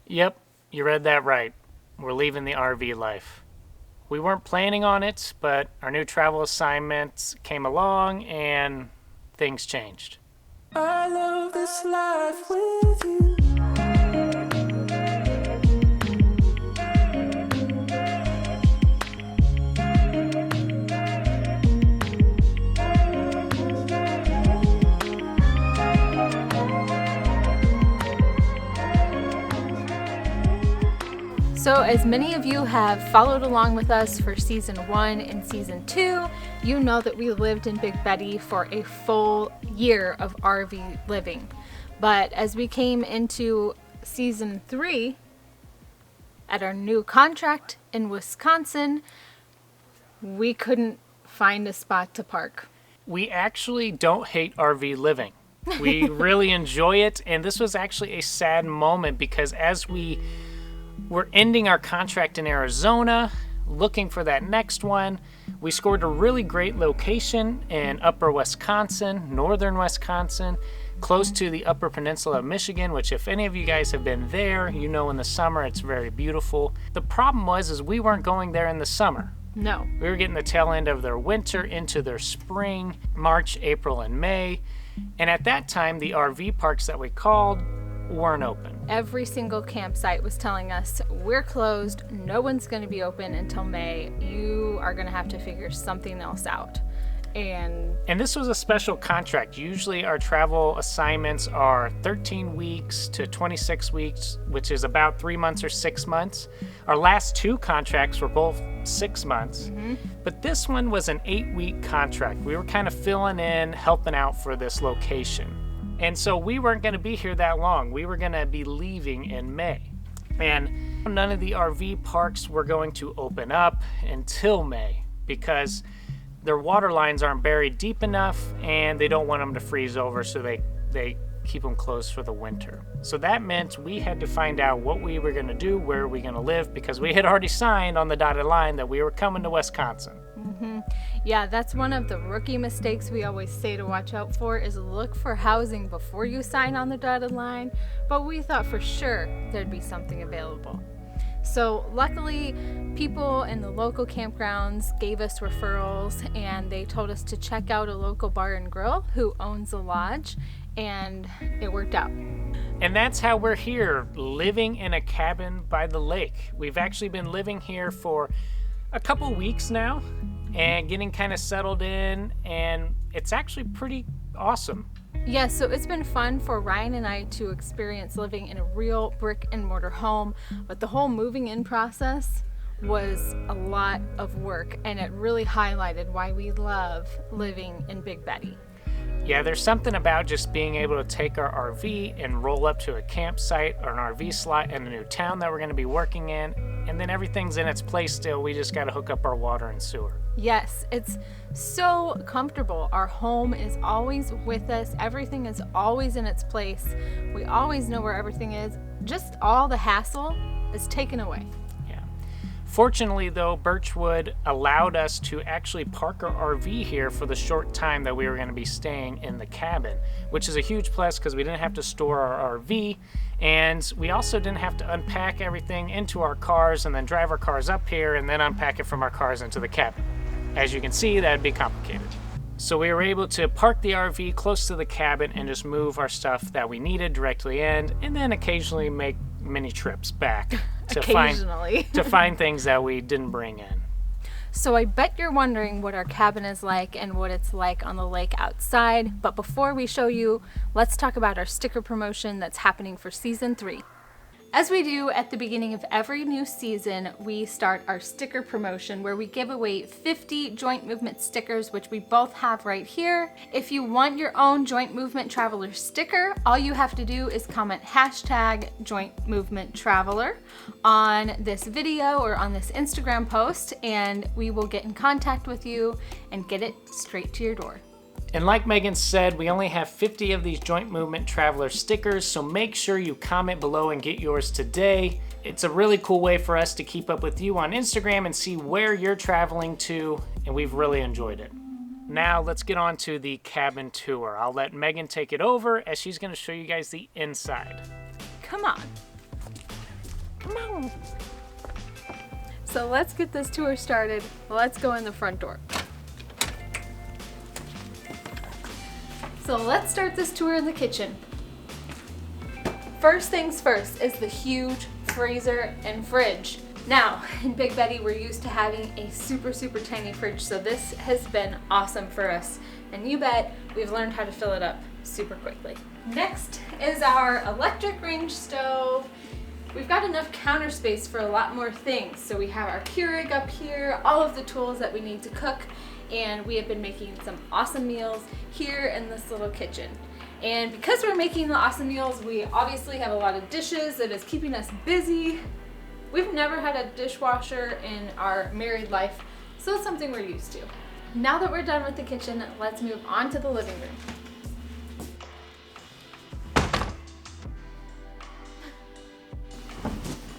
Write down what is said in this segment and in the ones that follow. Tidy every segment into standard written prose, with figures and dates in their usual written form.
Yep, you read that right. We're leaving the RV life. We weren't planning on it, but our new travel assignment came along and things changed. I love this life with you. So as many of you have followed along with us for season 1 and season 2, you know that we lived in Big Betty for a full year of RV living. But as we came into season 3, at our new contract in Wisconsin, we couldn't find a spot to park. We actually don't hate RV living. We really enjoy it, and this was actually a sad moment because as we're ending our contract in Arizona, looking for that next one. We scored a really great location in upper Wisconsin, northern Wisconsin, close to the upper peninsula of Michigan, which if any of you guys have been there, you know in the summer it's very beautiful. The problem was we weren't going there in the summer. No. We were getting the tail end of their winter into their spring, March, April, and May. And at that time, the RV parks that we called weren't open. Every single campsite was telling us, we're closed, no one's going to be open until May. You are going to have to figure something else out. And this was a special contract. Usually our travel assignments are 13 weeks to 26 weeks, which is about 3 months or 6 months. Our last 2 contracts were both 6 months, but this one was an 8-week contract. We were kind of filling in, helping out for this location. And so we weren't going to be here that long. We were going to be leaving in May. And none of the RV parks were going to open up until May because their water lines aren't buried deep enough and they don't want them to freeze over, so they keep them closed for the winter. So that meant we had to find out what we were going to do, where we were going to live, because we had already signed on the dotted line that we were coming to Wisconsin. yeah, that's one of the rookie mistakes we always say to watch out for is look for housing before you sign on the dotted line. But we thought for sure there'd be something available. So luckily, people in the local campgrounds gave us referrals and they told us to check out a local bar and grill who owns a lodge, and it worked out. And that's how we're here, living in a cabin by the lake. We've actually been living here for a couple weeks now and getting kind of settled in, and it's actually pretty awesome. Yeah, so it's been fun for Ryan and I to experience living in a real brick and mortar home, but the whole moving in process was a lot of work, and it really highlighted why we love living in Big Betty. Yeah, there's something about just being able to take our RV and roll up to a campsite or an RV slot in a new town that we're going to be working in, and then everything's in its place still. We just got to hook up our water and sewer. Yes, it's so comfortable. Our home is always with us. Everything is always in its place. We always know where everything is. Just all the hassle is taken away. Yeah. Fortunately, though, Birchwood allowed us to actually park our RV here for the short time that we were going to be staying in the cabin, which is a huge plus because we didn't have to store our RV, and we also didn't have to unpack everything into our cars and then drive our cars up here and then unpack it from our cars into the cabin. As you can see, that'd be complicated. So we were able to park the RV close to the cabin and just move our stuff that we needed directly in, and then occasionally make mini trips back to find things that we didn't bring in. So I bet you're wondering what our cabin is like and what it's like on the lake outside. But before we show you, let's talk about our sticker promotion that's happening for season 3. As we do at the beginning of every new season, we start our sticker promotion where we give away 50 joint movement stickers, which we both have right here. If you want your own joint movement traveler sticker, all you have to do is comment hashtag joint movement traveler on this video or on this Instagram post, and we will get in contact with you and get it straight to your door. And like Megan said, we only have 50 of these Joint Movement Traveler stickers, so make sure you comment below and get yours today. It's a really cool way for us to keep up with you on Instagram and see where you're traveling to, and we've really enjoyed it. Now let's get on to the cabin tour. I'll let Megan take it over as she's going to show you guys the inside. Come on. Come on. So let's get this tour started. Let's go in the front door. So let's start this tour in the kitchen. First things first is the huge freezer and fridge. Now, in Big Betty, we're used to having a super tiny fridge, so this has been awesome for us. And you bet we've learned how to fill it up super quickly. Next is our electric range stove. We've got enough counter space for a lot more things. So we have our Keurig up here, all of the tools that we need to cook, and we have been making some awesome meals here in this little kitchen. And because we're making the awesome meals, we obviously have a lot of dishes that is keeping us busy. We've never had a dishwasher in our married life, so it's something we're used to. Now that we're done with the kitchen, let's move on to the living room.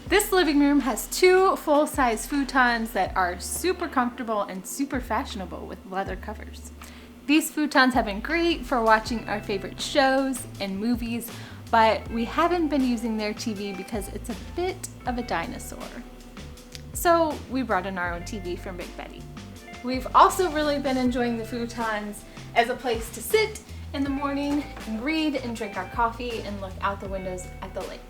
This living room has two full-size futons that are super comfortable and super fashionable with leather covers. These futons have been great for watching our favorite shows and movies, but we haven't been using their TV because it's a bit of a dinosaur. So we brought in our own TV from Big Betty. We've also really been enjoying the futons as a place to sit in the morning and read and drink our coffee and look out the windows at the lake.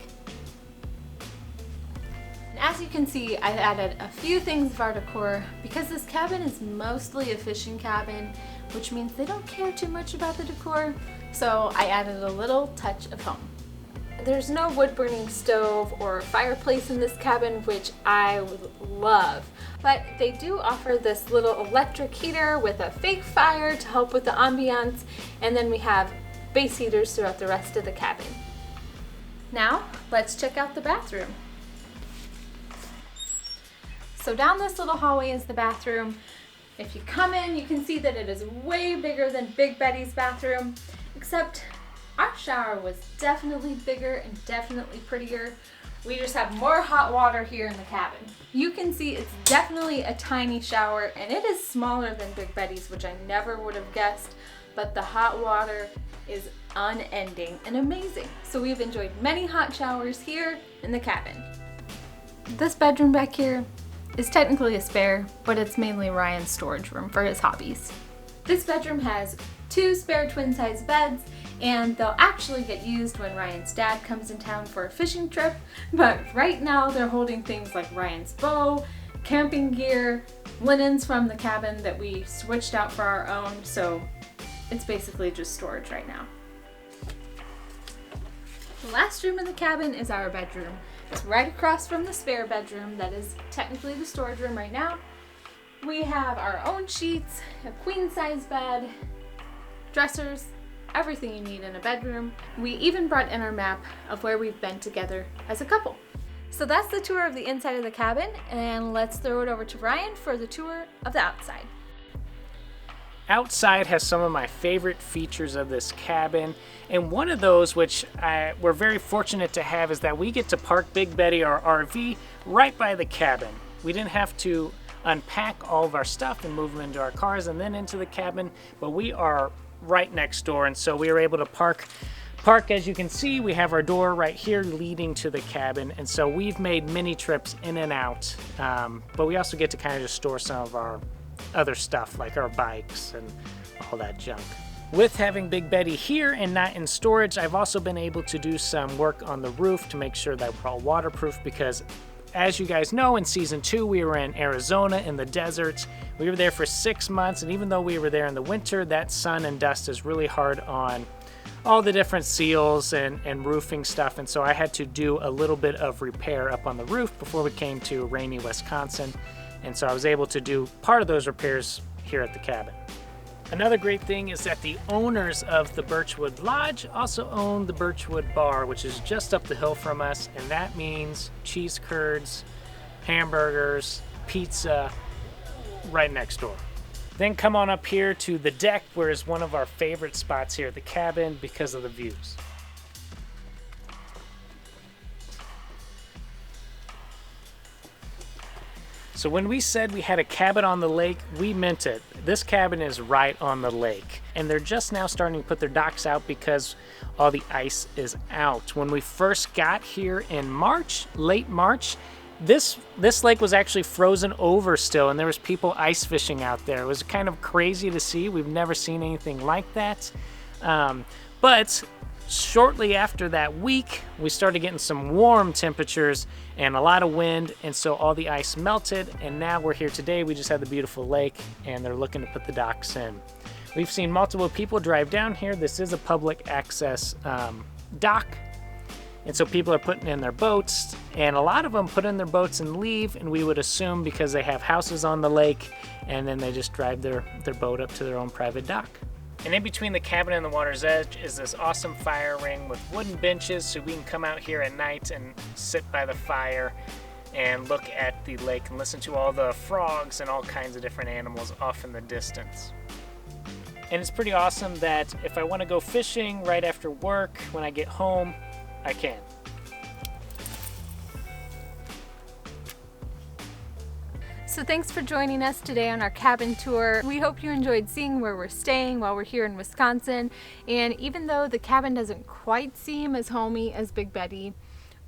As you can see, I've added a few things of our decor because this cabin is mostly a fishing cabin, which means they don't care too much about the decor, so I added a little touch of home. There's no wood-burning stove or fireplace in this cabin, which I would love, but they do offer this little electric heater with a fake fire to help with the ambiance, and then we have base heaters throughout the rest of the cabin. Now, let's check out the bathroom. So down this little hallway is the bathroom. If you come in, you can see that it is way bigger than Big Betty's bathroom, except our shower was definitely bigger and definitely prettier. We just have more hot water here in the cabin. You can see it's definitely a tiny shower, and it is smaller than Big Betty's, which I never would have guessed, but the hot water is unending and amazing. So we've enjoyed many hot showers here in the cabin. This bedroom back here is technically a spare, but it's mainly Ryan's storage room for his hobbies. This bedroom has two spare twin-size beds, and they'll actually get used when Ryan's dad comes in town for a fishing trip, but right now they're holding things like Ryan's bow, camping gear, linens from the cabin that we switched out for our own, so it's basically just storage right now. The last room in the cabin is our bedroom. It's right across from the spare bedroom that is technically the storage room right now. We have our own sheets, a queen-size bed, dressers, everything you need in a bedroom. We even brought in our map of where we've been together as a couple. So that's the tour of the inside of the cabin, and let's throw it over to Ryan for the tour of the outside. Outside has some of my favorite features of this cabin, and one of those which we're very fortunate to have is that we get to park Big Betty, our RV, right by the cabin. We didn't have to unpack all of our stuff and move them into our cars and then into the cabin, but we are right next door, and so we were able to park. As you can see, we have our door right here leading to the cabin, and so we've made many trips in and out, but we also get to kind of just store some of our other stuff like our bikes and all that junk. With having Big Betty here and not in storage, I've also been able to do some work on the roof to make sure that we're all waterproof, because as you guys know, in season 2 we were in Arizona in the desert. We were there for 6 months, and even though we were there in the winter, that sun and dust is really hard on all the different seals and roofing stuff, and so I had to do a little bit of repair up on the roof before we came to rainy Wisconsin. And so I was able to do part of those repairs here at the cabin. Another great thing is that the owners of the Birchwood Lodge also own the Birchwood Bar, which is just up the hill from us, and that means cheese curds, hamburgers, pizza, right next door. Then come on up here to the deck, where is one of our favorite spots here at the cabin because of the views. So when we said we had a cabin on the lake, we meant it. This cabin is right on the lake. And they're just now starting to put their docks out because all the ice is out. When we first got here in March, late March, this lake was actually frozen over still, and there was people ice fishing out there. It was kind of crazy to see. We've never seen anything like that. But shortly after that week, we started getting some warm temperatures and a lot of wind, and so all the ice melted, and now we're here today. We just had the beautiful lake, and they're looking to put the docks in. We've seen multiple people drive down here. This is a public access dock, and so people are putting in their boats, and a lot of them put in their boats and leave, and we would assume because they have houses on the lake, and then they just drive their boat up to their own private dock. And in between the cabin and the water's edge is this awesome fire ring with wooden benches, so we can come out here at night and sit by the fire and look at the lake and listen to all the frogs and all kinds of different animals off in the distance. And it's pretty awesome that if I want to go fishing right after work when I get home, I can. So thanks for joining us today on our cabin tour. We hope you enjoyed seeing where we're staying while we're here in Wisconsin. And even though the cabin doesn't quite seem as homey as Big Betty,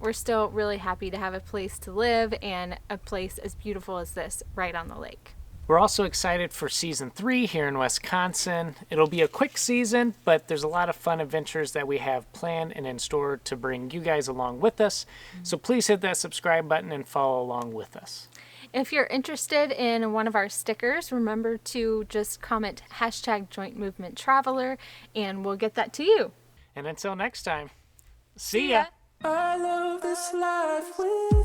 we're still really happy to have a place to live and a place as beautiful as this right on the lake. We're also excited for season 3 here in Wisconsin. It'll be a quick season, but there's a lot of fun adventures that we have planned and in store to bring you guys along with us. So please hit that subscribe button and follow along with us. If you're interested in one of our stickers, remember to just comment #JointMovementTraveler and we'll get that to you. And until next time, see ya! I love this life with